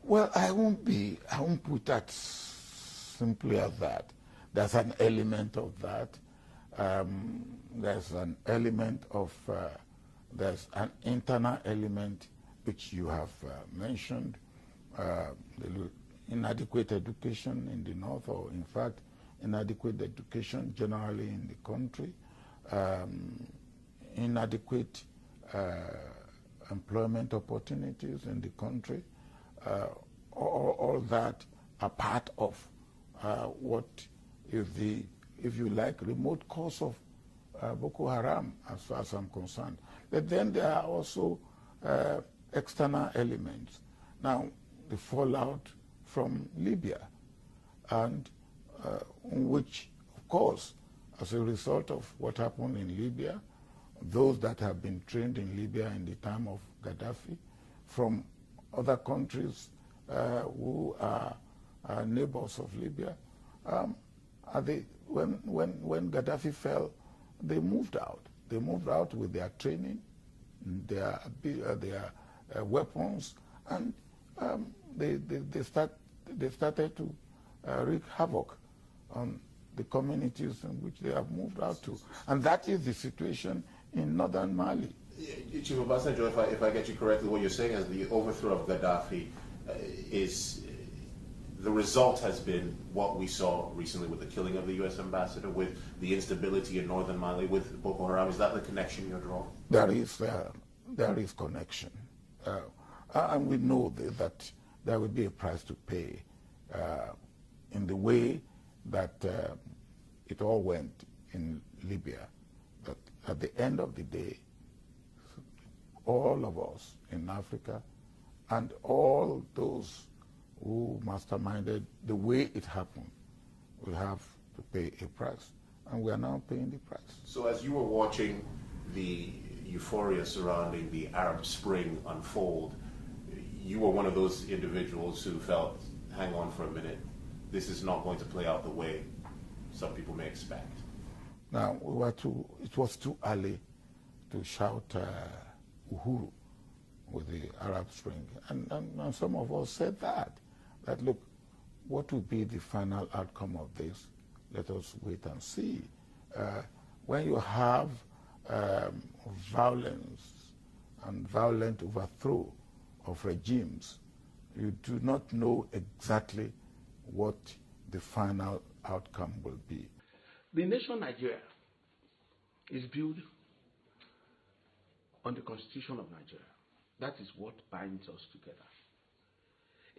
Well, I won't put that simply as that. There's an element of that. There's an element of, there's an internal element which you have mentioned, the inadequate education in the north, or in fact, inadequate education generally in the country, inadequate employment opportunities in the country, all that are part of what is the, if you like, remote cause of Boko Haram, as far as I'm concerned. But then there are also external elements. Now, the fallout from Libya, and which, of course, as a result of what happened in Libya, those that have been trained in Libya in the time of Gaddafi, from other countries who are neighbors of Libya, when Gaddafi fell, they moved out. They moved out with their training, their weapons, and they started to wreak havoc on the communities in which they have moved out to. And that is the situation in northern Mali. Chief Obasanjo, if I get you correctly, what you're saying is the overthrow of Gaddafi is, the result has been what we saw recently with the killing of the U.S. ambassador, with the instability in northern Mali, with Boko Haram. Is that the connection you're drawing? There is connection. And we know that there will be a price to pay in the way that it all went in Libya. But at the end of the day, all of us in Africa and all those who masterminded the way it happened will have to pay a price. And we are now paying the price. So as you were watching the euphoria surrounding the Arab Spring unfold, you were one of those individuals who felt, hang on for a minute, this is not going to play out the way some people may expect. Now, it was too early to shout Uhuru with the Arab Spring. And some of us said that look, what will be the final outcome of this? Let us wait and see. When you have violence and violent overthrow of regimes, you do not know exactly what the final outcome will be. The nation Nigeria is built on the Constitution of Nigeria. That is what binds us together.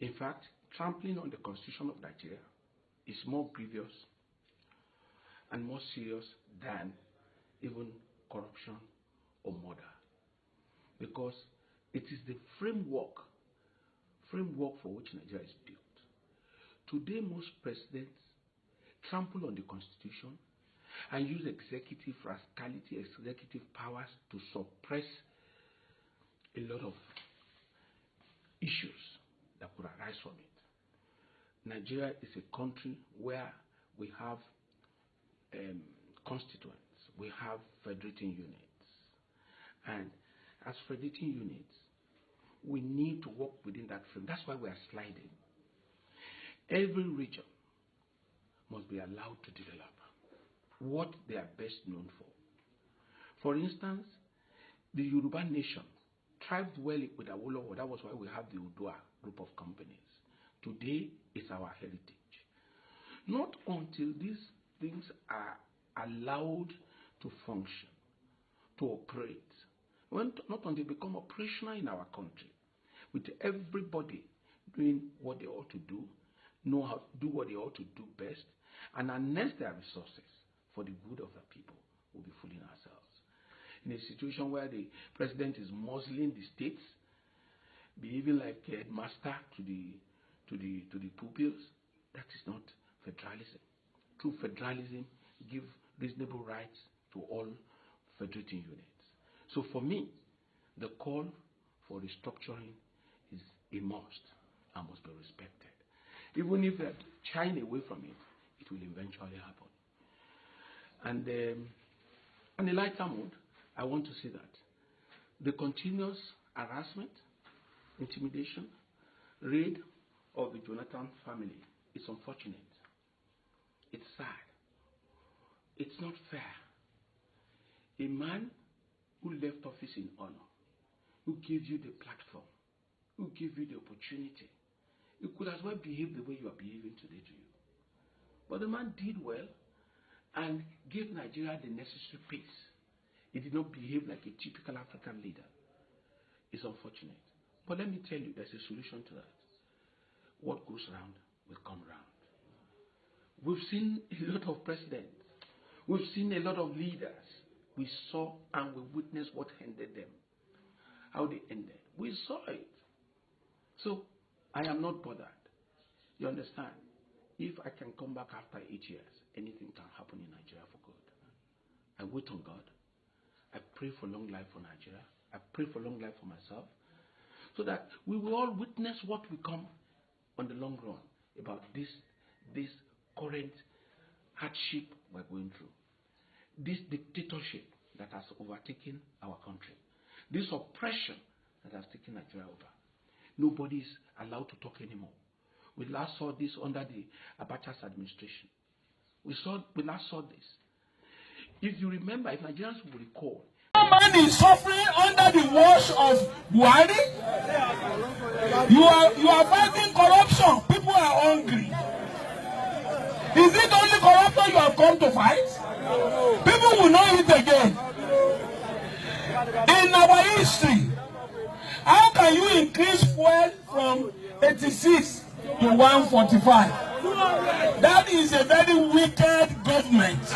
In fact, trampling on the Constitution of Nigeria is more grievous and more serious than even corruption or murder, because it is the framework for which Nigeria is built. Today, most presidents trample on the Constitution and use executive rascality, executive powers to suppress a lot of issues that could arise from it. Nigeria is a country where we have constituents, we have federating units. And as federating units, we need to work within that frame. That's why we are sliding. Every region must be allowed to develop what they are best known for. For instance, the Yoruba nation thrived well with Awolowo. That was why we have the Udua group of companies. Today is our heritage. Not until these things are allowed to function, to operate, not until they become operational in our country, with everybody doing what they ought to do, know how to do what they ought to do best, and harness their resources for the good of the people, we'll be fooling ourselves. In a situation where the president is muzzling the states, behaving like a headmaster to the pupils, that is not federalism. True federalism gives reasonable rights to all federating units. So for me, the call for restructuring is a must and must be respected. Even if they're shying away from it, it will eventually happen. And on a lighter mood, I want to say that the continuous harassment, intimidation, raid of the Jonathan family is unfortunate. It's sad. It's not fair. A man who left office in honor, who gave you the platform, who gave you the opportunity, you could as well behave the way you are behaving today to you. But the man did well and gave Nigeria the necessary pace. He did not behave like a typical African leader. It's unfortunate. But let me tell you, there's a solution to that. What goes round will come round. We've seen a lot of presidents. We've seen a lot of leaders. We saw and we witnessed what ended them. How they ended. We saw it. So, I am not bothered. You understand? If I can come back after 8 years, anything can happen in Nigeria for good. I wait on God. I pray for long life for Nigeria. I pray for long life for myself. So that we will all witness what will come on the long run about this current hardship we're going through. This dictatorship that has overtaken our country. This oppression that has taken Nigeria over. Nobody is allowed to talk anymore. We last saw this under the Abacha's administration. We last saw this. If you remember, if Nigerians will recall, man is suffering under the watch of Buhari. You are fighting corruption. People are hungry. Is it only corruption you have come to fight? People will not eat again. In our history, how can you increase fuel from 86 to 145? That is a very wicked government.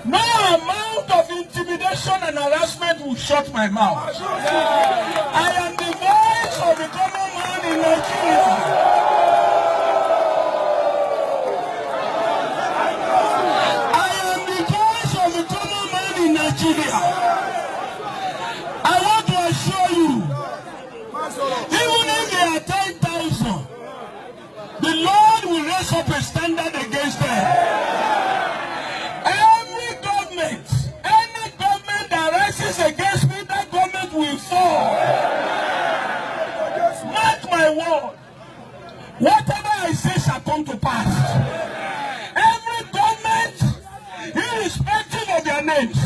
No amount of intimidation and harassment will shut my mouth. I am the voice of the common man in Nigeria. I am the voice of the common man in Nigeria. I want to assure you, even if there are 10,000, the Lord will raise up a standard against them. Any government that rises against me, that government will fall. Mark my word. Whatever I say shall come to pass. Every government, irrespective of their names,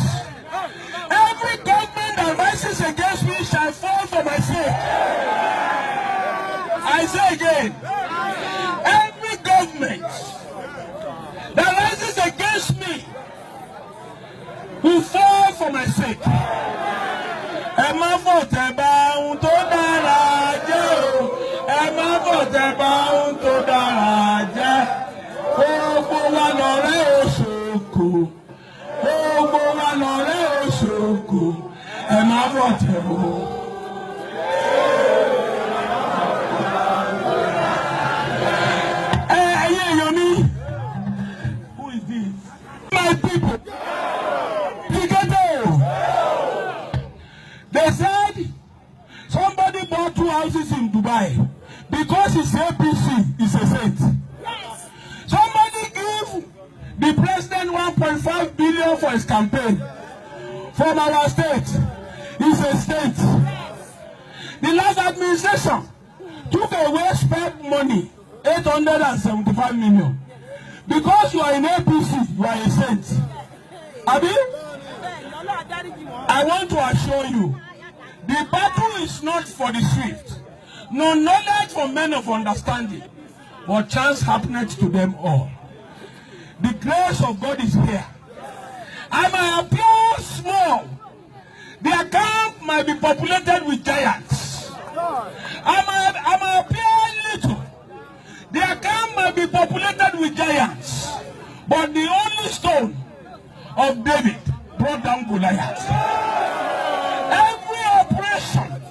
every government that rises against me shall fall for my sake. I say again, every government that rises against me will fall for my sake. Ẹ má fọ̀tẹ̀ bà ohun tó dára jẹ́ o. Ẹ má fọ̀tẹ̀ bà ohun tó dára jẹ́. Gbogbo wa lọ̀rẹ́ Òṣòkò. Gbogbo wa lọ̀rẹ́ Òṣòkò. Ẹ má fọ̀tẹ̀ o. Ẹ̀yin èèyàn mi, who is this? My people. They said somebody bought 2 houses in Dubai because his APC is a saint. Yes. Somebody gave the president 1.5 billion for his campaign from our state. He's a state. Yes. The last administration took away spent money, 875 million. Because you are in APC, you are a saint. Abi? I want to assure you, the battle is not for the swift, no knowledge for men of understanding, but chance happeneth to them all. The grace of God is here. I might appear small. Their camp might be populated with giants. I might appear little. Their camp might be populated with giants. But the only stone of David brought down Goliath. Every oppression,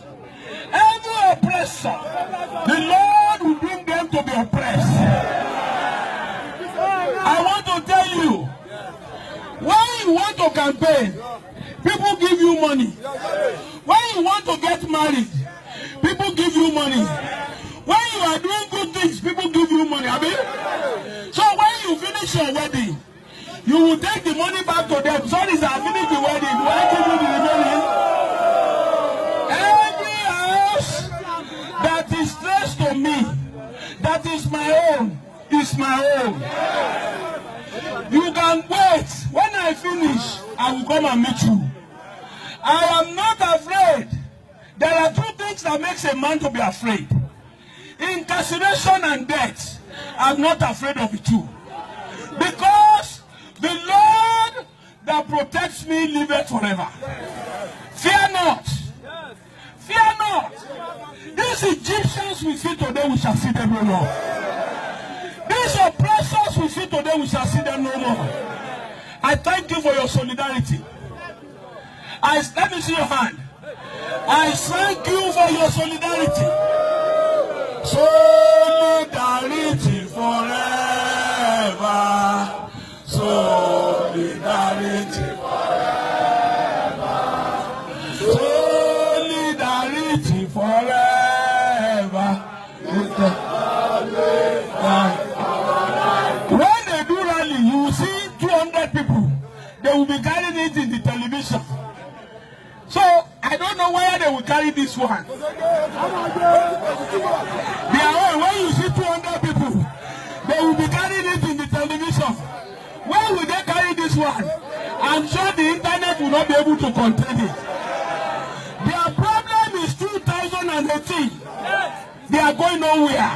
the Lord will bring them to be oppressed. I want to tell you, when you want to campaign, people give you money. When you want to get married, people give you money. When you are doing good things, people give you money. So when you finish your wedding, you will take the money back to them. Sorry, sir, I finished the wedding. Do I give you the remaining? me. That is my own. Is my own. You can wait. When I finish, I will come and meet you. I am not afraid. There are two things that makes a man to be afraid. Incarceration and death. I'm not afraid of the two. Because the Lord that protects me liveth forever. Fear not. Fear not. These Egyptians we see today, we shall see them no more. These oppressors we see today, we shall see them no more. I thank you for your solidarity. Let me see your hand. I thank you for your solidarity. Solidarity forever. Solidarity forever. Solidarity forever. When they do rally, you will see 200 people. They will be carrying it in the television. So, I don't know where they will carry this one. They are, when you see 200 people, they will be carrying it in the television. Where will they carry this one? I'm sure the internet will not be able to contain it. Their problem is 2018. They are going nowhere.